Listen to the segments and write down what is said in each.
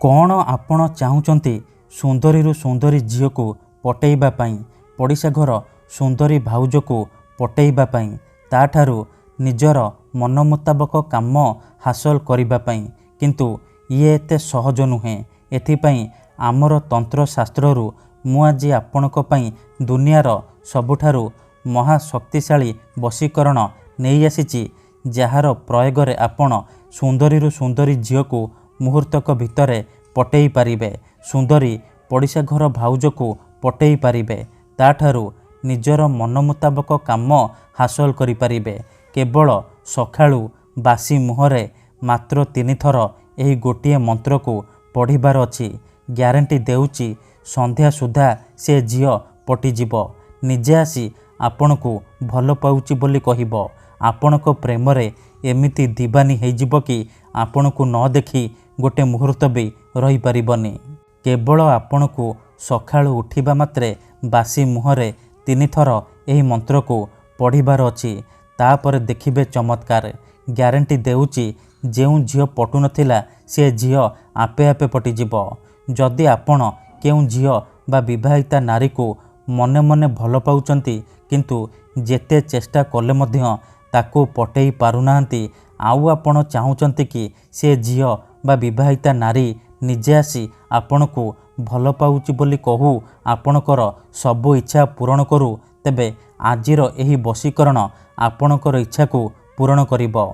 कौन आपण चाहूँचंती सुंदरीरू सुंदरी झील को पटेइबा पई पड़िशा घर सुंदरी भाउज को पटेइबा पई ताठारू निजर मन मुताबक काम हासिल करिबा पई किंतु ये एते सहज नुहे। एथिपई आमर तंत्र शास्त्ररू मु आज आपणक पई दुनियार सबुठारू महाशक्तिशाली वशीकरण नहीं आसीची जार प्रयोग रे आपण सुंदरीरू सुंदरी झील को मुहूर्तक भितरे पटेई पारिबे, सुंदरी पड़िशा घर भाउज को पटेई पारिबे, ताठारू निजर मन मुताबक काम हासिल करि पारिबे। केवल सखाळू बासी मुहरे मात्र 3 थर एही गोटिए मंत्र को पढ़िबार अछि। ग्यारंटी देउची संध्या सुधा से झील पटिजिब। निजे आसी आपण को भल पाउची बोली कहिबो। आपणक प्रेम रे एमिति दीवानी हेजिब कि आपण को न देखी गोटे मुहूर्त भी रही परिबनी। केवल आपण को सखाळू उठिबा मात्रे बासी मुहरे 3 थर एही मंत्र को पढ़िबार अछि। तापर देखिबे चमत्कार। ग्यारंटी देउची जेउ झील पटु नथिला से झील आपे आपे पटिजिब। जदि आपण केउ झील बा विवाहिता नारी को मने मने भल पाउचंती किंतु जेते चेष्टा कले मध्य ताको पटेई पारुनांती आउ आपण चाहूचंती कि से झील बा विवाहिता नारी निजे आसी आपण को भल पाउची बोली कहू आपणकर सबु इच्छा पूरण करू, तेबे आजिर एही वशीकरण आपणकर इच्छा को पूरण करिबो।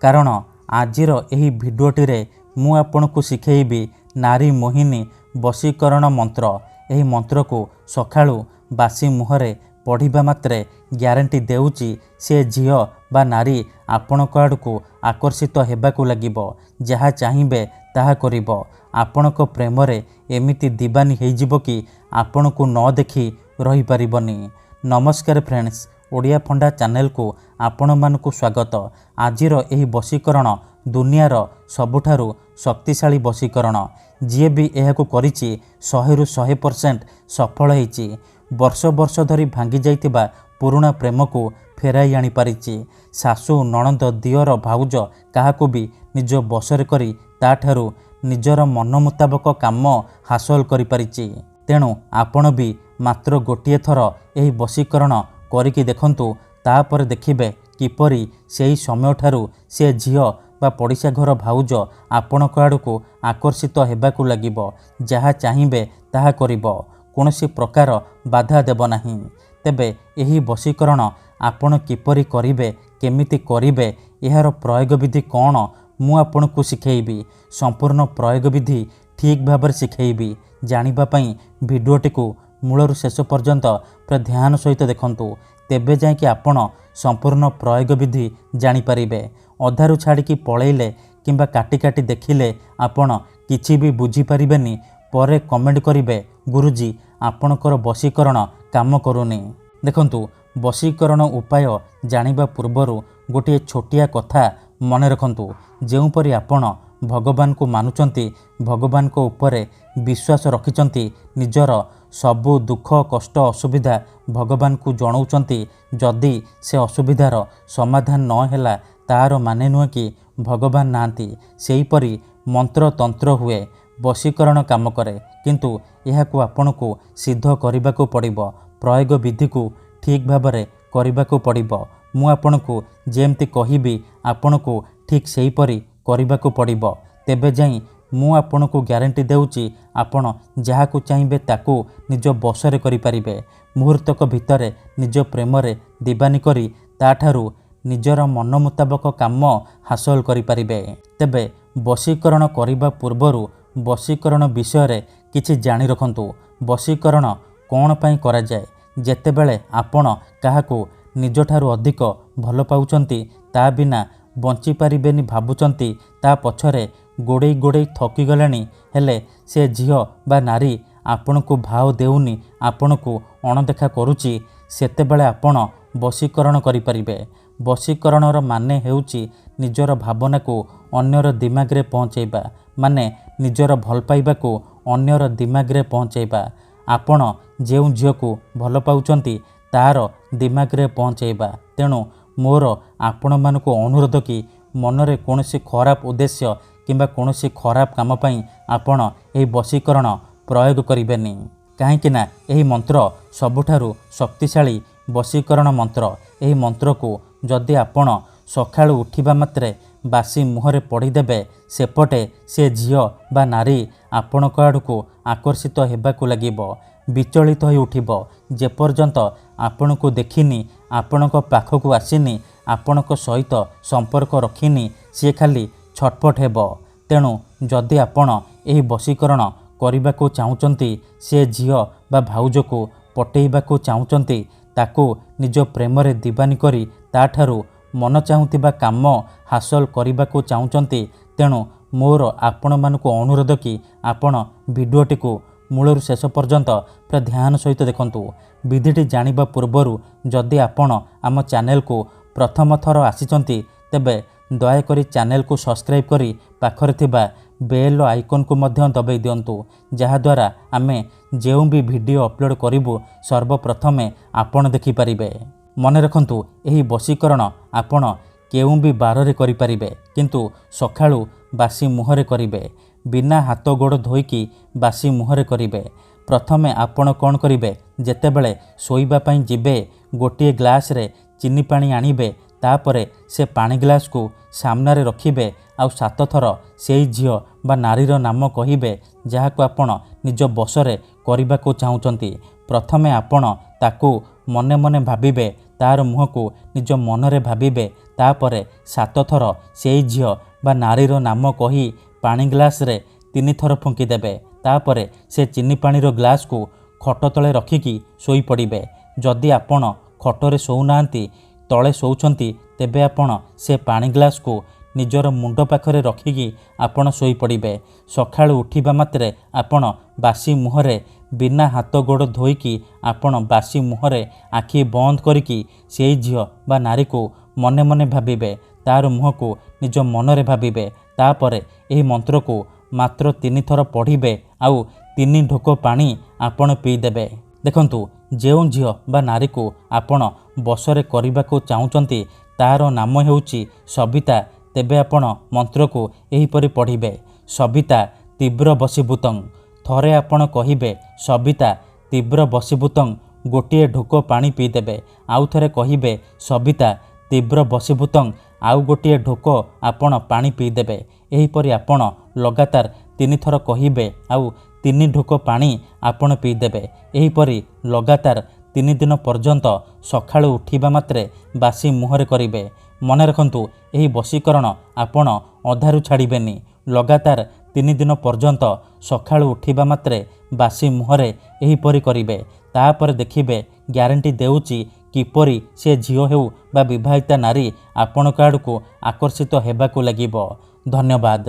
कारण आजिर एही भिडियोटी रे मु आपण को शिखेइबी नारी मोहिनी वशीकरण मंत्र। एही मंत्र को सखाळू बासी मुहरे पढ़िबा मात्रे ग्यारंटी देउची से झील बा नारी आपणक आड़को आकर्षित हेबाकू लागिबो। जहा चाहिबे ताहा करिबो। आपणक प्रेम रे एमिति दीवानी हेजिबो कि आपण को न देखी रही परिबनी। नमस्कार फ्रेंड्स, ओडिया फंडा चैनल को आपण मानकु स्वागत। आजिर एही वशीकरण दुनियार सबुठारू शक्तिशाली वशीकरण। जी भी एहाकू करिछि 100 ରୁ 100% सफल होइछि। वर्ष वर्ष धरी भांगी जाइतिबा पुराना प्रेम को फेराई आनी पारिछि। सासू नणंद दियर भाउज काहाकू भी निज बसरे करी ताठारू निजर मन मुताबक काम हासिल करि पारिछि। तेणु आपण भी मात्र गोटिए थर एही वशीकरण करिकि देखंतु, तापर देखिबे किपरि सेही समय ठारू से झील बा पड़िशा घर भाउज आपणक आड़को आकर्षित हेबाकू लागिबो। जहा चाहिबे ताहा करिबो, कोनोसी प्रकार बाधा देब नाही। तेबे एही वशीकरण आपण किपरि करिबे, केमिति करिबे, एहार प्रयोग विधि कौन मु आपणकू शिखेइबी। संपूर्ण प्रयोग विधि ठीक भाबरे शिखेइबी। जानिबा पई भिडियोटी को मूलरू शेष पर्यंत पूरा ध्यान सहित देखंतु, तेबे जाय कि आपण संपूर्ण प्रयोग विधि जानि पारिबे। अधारू छाड़िकी पळेइले किंबा काटी काटी देखिले आपण किछि भी बुझी पारिबेनी। परे कमेंट करिबे गुरुजी आपणकर वशीकरण काम करूनी। देखंतु, वशीकरण उपाय जानिबा पूर्वरु गोटे छोटिया कथा मन रखंतु। जेउपरि आपण भगवान को मानुचंती, भगवान को उपरे विश्वास रखिचंती, निजर सबु दुख कष्ट असुविधा भगवान को जणाउचंती, जदि से असुविधार समाधान न हेला तार माने नुहे कि भगवान नांती। सेहीपरि मंत्र तंत्र हुए, वशीकरण काम करे, किंतु एहाकू आपणकू सिद्ध करिबाकू पड़िबो। प्रयोग विधि को ठीक भाबरे करिबाकू पड़िबो। मु आपणकू जेमती कहिबी आपणकू ठीक सेहीपरि करिबाकू पड़िबो। तेबे जाई मु आपणकू ग्यारंटी देउची आपण जहाकू चाहिबे ताकू निज बसरे करि पारिबे। मुहूर्तक भितरे निज प्रेम रे दीवानी करी ताठारू निजर मन मुताबक काम हासिल करि पारिबे। तेबे वशीकरण करिबा पूर्वरु वशीकरण विषय रे किछि जानि रखंतु। वशीकरण कौन पई करा जाय? जेतेबेले आपण काहाकू निजठारू अधिक भल पाउचंती, ता बिना बंची पारिबेनी भाबुचंती, ता पछरे गोड़े गोड़े थकी गलानी, हेले से झील बा नारी आपणकू भाव देउनी, आपणकू अणदेखा करूची, सेतेबेले आपण वशीकरण करि पारिबे। वशीकरणर माने हेउची निजर भावना को अन्यर दिमाग रे पहुँचेबा, माने निजर भल पाइबा को अन्यर दिमाग रे पहुँचेबा। आपण जेउ झील को भल पाउचंती तार दिमाग रे पहुँचेबा। तेणु मोर आपण मानकू अनुरोध कि मनरे कौनसी खराब उद्देश्य किंबा कौनसी खराब काम पई आपण एही वशीकरण प्रयोग करिबेनी। काहेकि ना एही मंत्र सबुठारु शक्तिशाली वशीकरण मंत्र। एही मंत्र को जदि आपण सकाळु उठिबा मात्रे बासी मुहरे पढ़ीदेवे सेपटे से झियो बा नारी आपणक आड़क आकर्षित हेबाकु लागिबो, विचलित हो उठिबो। जेपर्यंत आपण को देखिनी, आपणक पाखकु आसिनी, आपणक सहित संपर्क रखिनी, सी खाली छटपट हेबो। तेणु जदि आपण एही वशीकरण करबाकू चाहुचंती, से झियो बा भाउजको पटेइबाकू चाहुचंती, ताकू निज प्रेमरे दीवानी करी ताठारू मन चाहुथिबा काम हासिल करबाकू चाहुचंती, तेणु मोर आपण मानकू अनुरोध कि आपण भिडियोटी को मूलरू शेष पर्यंत पूरा ध्यान सहित देखंतु। विधिटी जानिबा पूर्वरु जदि आपण आम चैनल को प्रथम थर आसीचंती, तेबे दयाकरी चैनल को सब्सक्राइब करी पाखरे थिबा बेल आइकन को मध्य दबाई दियंतु, जहाद्वारा आमे जेउ भी वीडियो अपलोड करिबु सर्वप्रथमे आपण देखि परिबे। मन रखंतु एही वशीकरण आपण केउ भी बारे करि परिबे, किंतु सखाळु बासी मुहरे करिबे। बिना हाथ गोड़ धोईकी बासी मुहरे करिबे। प्रथमे आपण कौन करिबे, जेतेबेले सोईबा पई जिबे गोटिए ग्लास रे चीनी पानी आनिबे, तापरे से पानी ग्लास को सामने रे रखिबे, आउ 7 थर सेई झियो बा नारीर नाम कहिबे जहाको आपण निज बसरे करिबाको चाहुचंती। प्रथमे आपण ताकू मने मने भाबिबे, तार मुह को निज मनरे भाबिबे, तापरे 7 थर सेई झियो बा नारीर नाम कही पानी ग्लास रे 3 थर फुंकी देबे। तापरे से चीनी पानीर ग्लास को खट तले रखिकी सोई पड़िबे। जदि आपण खटरे सोउनांती, तले सोउछंती, तेबे आपण से पानी ग्लास को निजर मुंड पाखरे रखिकी आपण सोई पड़िबे। सखाळु उठिबा मात्रे आपण बासी मुहरे बिना हाथ गोड़ धोईकी आपण बासी मुहरे आखि बंद करिकी सेई झियो बा नारी को मने मने भाबिबे, तार मुह को निज मनरे भाबिबे। तापरे एही मंत्र को मात्र 3 थर पढ़िबे, आउ 3 ढोक पानी आपण पीदेबे। देखंतु जेउ झियो बा नारी को आपण बसरे करबाको चाहुचंती, तार नाम हेउची सविता। तेबे आपण मंत्र को एहीपरि पढ़िबे, सविता तीव्र वशीभूतं। थरे आपण कहिबे सविता तीव्र वशीभूतं, गोटिए ढोक पानी पीदेबे। आउ थरे कहिबे सविता तीव्र वशीभूतं, आउ गोटिए ढोक आपण पानी पीदेबे। एहीपरि आपण लगातार 3 थर कहिबे, आउ 3 ढोक पानी आपण पीदेबे। एहीपरि लगातार 3 दिन पर्यंत सखाळु उठिबा मात्रे बासी मुहरे करिबे। मन रखंतु एही वशीकरण आपण अधारु छाड़िबेनी। लगातार 3 दिन पर्यंत सखाळु उठिबा मात्रे बासी मुहरे एहीपरि करिबे। तापर देखिबे ग्यारंटी देउची किपरि से झियो हेउ बा विवाहिता नारी आपणक आड़को आकर्षित हेबाकू लागिबो। धन्यवाद।